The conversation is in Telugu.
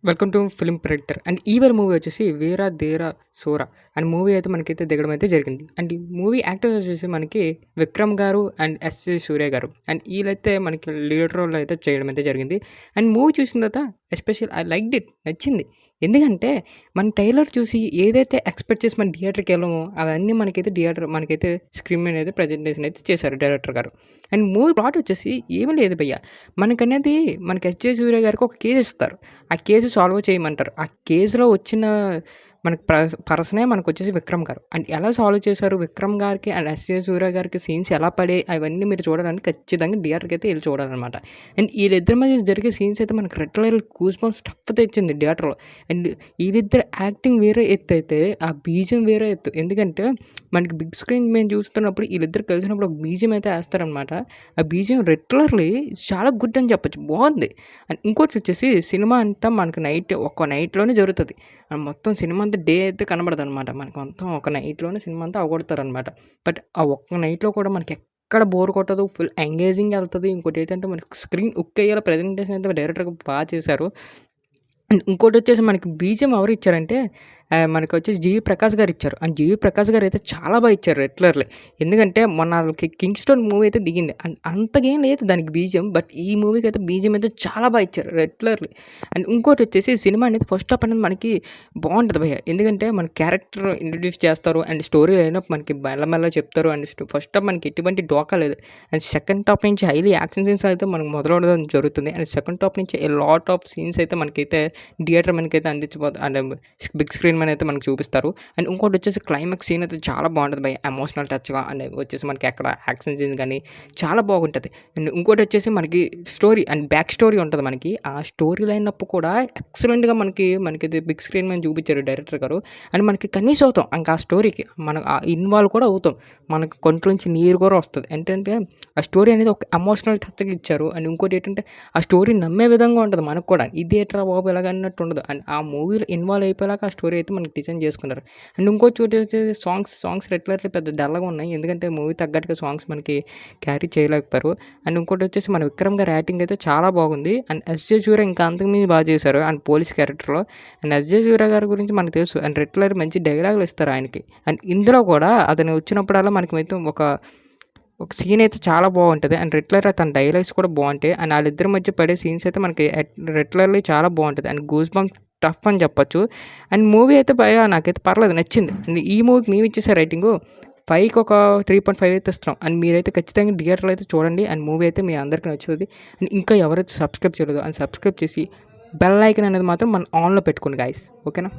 Welcome to film predictor and evil movie వచ్చేసి వీరా ధీరా శూర అండ్ మూవీ అయితే మనకైతే దిగడం అయితే జరిగింది. అండ్ ఈ మూవీ యాక్టర్స్ వచ్చేసి మనకి విక్రమ్ గారు అండ్ ఎస్జే సూర్య గారు అండ్ వీళ్ళైతే మనకి లీడ్ రోల్ అయితే చేయడం అయితే జరిగింది. అండ్ మూవీ చూసిన తర్వాత ఎస్పెషల్ ఐ లైక్ ఇట్, నచ్చింది. ఎందుకంటే మన ట్రైలర్ చూసి ఏదైతే ఎక్స్పెక్ట్ చేసి మన థియేటర్కి వెళ్ళామో అవన్నీ మనకైతే స్క్రీన్ మీద అయితే ప్రజెంటేషన్ అయితే చేశారు డైరెక్టర్ గారు. అండ్ మూవీ ప్లాట్ వచ్చేసి ఏమీ లేదు భయ్య, మనకనేది మనకి ఎస్జే సూర్య గారికి ఒక కేసు ఇస్తారు. ఆ కేసు సాల్వ్ చేయమంటారు. ఆ కేసులో వచ్చిన మనకి పర్సనే మనకొచ్చేసి విక్రమ్ గారు. అండ్ ఎలా సాల్వ్ చేశారు విక్రమ్ గారికి అండ్ ఎస్జే సూర్య గారికి సీన్స్ ఎలా పడాయి అవన్నీ మీరు చూడాలని ఖచ్చితంగా థియేటర్కి అయితే వెళ్ళి చూడాలన్నమాట. అండ్ వీళ్ళిద్దరి మధ్య జరిగే సీన్స్ అయితే మనకి రెట్లర్ గూస్ బంప్స్ స్టఫ్ తెచ్చింది థియేటర్లో. అండ్ వీళ్ళిద్దరు యాక్టింగ్ వేరే ఎత్తు అయితే ఆ బీజం వేరే ఎత్తు. ఎందుకంటే మనకి బిగ్ స్క్రీన్ మేము చూస్తున్నప్పుడు వీళ్ళిద్దరు కలిసినప్పుడు ఒక బీజం అయితే వేస్తారనమాట. ఆ బీజం రెట్లర్లీ చాలా గుడ్ అని చెప్పొచ్చు, బాగుంది. అండ్ ఇంకోటి వచ్చేసి సినిమా అంతా మనకి ఒక్క నైట్లోనే జరుగుతుంది. మొత్తం సినిమా అంతా డే అయితే కనబడదు అనమాట. మనకి మొత్తం ఒక నైట్లోనే సినిమా అంతా అవగొడతారనమాట. బట్ ఆ ఒక్క నైట్లో కూడా మనకి ఎక్కడ బోర్ కొట్టదు, ఫుల్ ఎంగేజింగ్ వెళ్తుంది. ఇంకోటి ఏంటంటే మనకి స్క్రీన్ ఉక్ అయ్యేలా ప్రజెంటేషన్ అయితే డైరెక్టర్ బాగా చేశారు. అండ్ ఇంకోటి వచ్చేసి మనకి బీజిఎం ఎవరు ఇచ్చారంటే మనకి వచ్చేసి జీవి ప్రకాష్ గారు ఇచ్చారు. అండ్ జీవి ప్రకాష్ గారు అయితే చాలా బాగా ఇచ్చారు రెట్లర్లీ. ఎందుకంటే మొన్న వాళ్ళకి కింగ్ స్టోన్ మూవీ అయితే దిగింది అండ్ అంతగేం లేదు దానికి బీజిఎం. బట్ ఈ మూవీకి అయితే బీజిఎం అయితే చాలా బాగా ఇచ్చారు రెట్లర్లీ. అండ్ ఇంకోటి వచ్చేసి సినిమా అనేది ఫస్ట్ హాఫ్ అనేది మనకి బాగుంటుంది భయ్య. ఎందుకంటే మన క్యారెక్టర్ ఇంట్రడ్యూస్ చేస్తారు అండ్ స్టోరీ అయినప్పుడు మనకి మెల్లమెల్ల చెప్తారు. అండ్ ఫస్ట్ హాఫ్ మనకి ఎటువంటి డోకా లేదు. అండ్ సెకండ్ హాఫ్ నుంచి హైలీ యాక్షన్ సీన్స్ అయితే మనకు మొదలవడం జరుగుతుంది. అండ్ సెకండ్ హాఫ్ నుంచి లాట్ ఆఫ్ సీన్స్ అయితే మనకైతే థియేటర్ మనకైతే అందించబోతుంది. అండ్ బిగ్ స్క్రీన్ మీద అయితే మనకు చూపిస్తారు. అండ్ ఇంకోటి వచ్చేసి క్లైమాక్స్ సీన్ అయితే చాలా బాగుంటుంది భయ్య, ఎమోషనల్ టచ్గా. అండ్ వచ్చేసి మనకి అక్కడ యాక్షన్ సీన్స్ కానీ చాలా బాగుంటుంది. అండ్ ఇంకోటి వచ్చేసి మనకి స్టోరీ అండ్ బ్యాక్ స్టోరీ ఉంటుంది మనకి. ఆ స్టోరీ లైన్ అప్ కూడా ఎక్సలెంట్గా మనకి బిగ్ స్క్రీన్ మీద చూపించారు డైరెక్టర్ గారు. అండ్ మనకి కనీసం అవుతాం ఇంకా ఆ స్టోరీకి మనం ఇన్వాల్వ్ కూడా అవుతాం. మనకి కొంట్లో నుంచి నీరు కూడా వస్తుంది. ఏంటంటే ఆ స్టోరీ అనేది ఒక ఎమోషనల్ టచ్గా ఇచ్చారు. అండ్ ఇంకోటి ఏంటంటే ఆ స్టోరీ నమ్మే విధంగా ఉంటుంది మనకు కూడా. ఇదేట్రా బాబు ఎలాగ అన్నట్టు ఉండదు. అండ్ ఆ మూవీలో ఇన్వాల్వ్ అయిపోయాక ఆ స్టోరీ అయితే మనకి డిజైన్ చేసుకున్నారు. అండ్ ఇంకో చోటు వచ్చేసి సాంగ్స్ రెట్లర్లీ పెద్ద డల్గా ఉన్నాయి. ఎందుకంటే మూవీ తగ్గట్టుగా సాంగ్స్ మనకి క్యారీ చేయలేకపోయారు. అండ్ ఇంకోటి వచ్చేసి మన విక్రమ్ గారి యాక్టింగ్ అయితే చాలా బాగుంది. అండ్ ఎస్జే సూర్య ఇంకా అంతకుమించి బాగా చేశారు అండ్ పోలీస్ క్యారెక్టర్లో. అండ్ ఎస్జే సూర్య గారి గురించి మనకు తెలుసు. అండ్ రెట్లర్ మంచి డైలాగులు ఇస్తారు ఆయనకి. అండ్ ఇందులో కూడా అతను వచ్చినప్పుడల్లా మనకి అయితే ఒక సీన్ అయితే చాలా బాగుంటుంది. అండ్ రెట్లర్ తన డైలాగ్స్ కూడా బాగుంటాయి. అండ్ వాళ్ళిద్దరి మధ్య పడే సీన్స్ అయితే మనకి రెట్లర్లీ చాలా బాగుంటుంది. అండ్ గూస్ బంప్స్ టఫ్ అని చెప్పొచ్చు. అండ్ మూవీ అయితే భయ్యా నాకైతే పర్లేదు, నచ్చింది. అండ్ ఈ మూవీకి మేము ఇచ్చేసే రేటింగు 5కి ఒక 3.5 అయితే ఇస్తున్నాం. అండ్ మీరైతే ఖచ్చితంగా థియేటర్లో అయితే చూడండి. అండ్ మూవీ అయితే మీ అందరికీ నచ్చుతుంది. అండ్ ఇంకా ఎవరైతే సబ్స్క్రైబ్ చేయలేదో అండ్ సబ్స్క్రైబ్ చేసి బెల్ ఐకాన్ అనేది మాత్రం మన ఆన్లో పెట్టుకోండి గాయ్స్, ఓకేనా.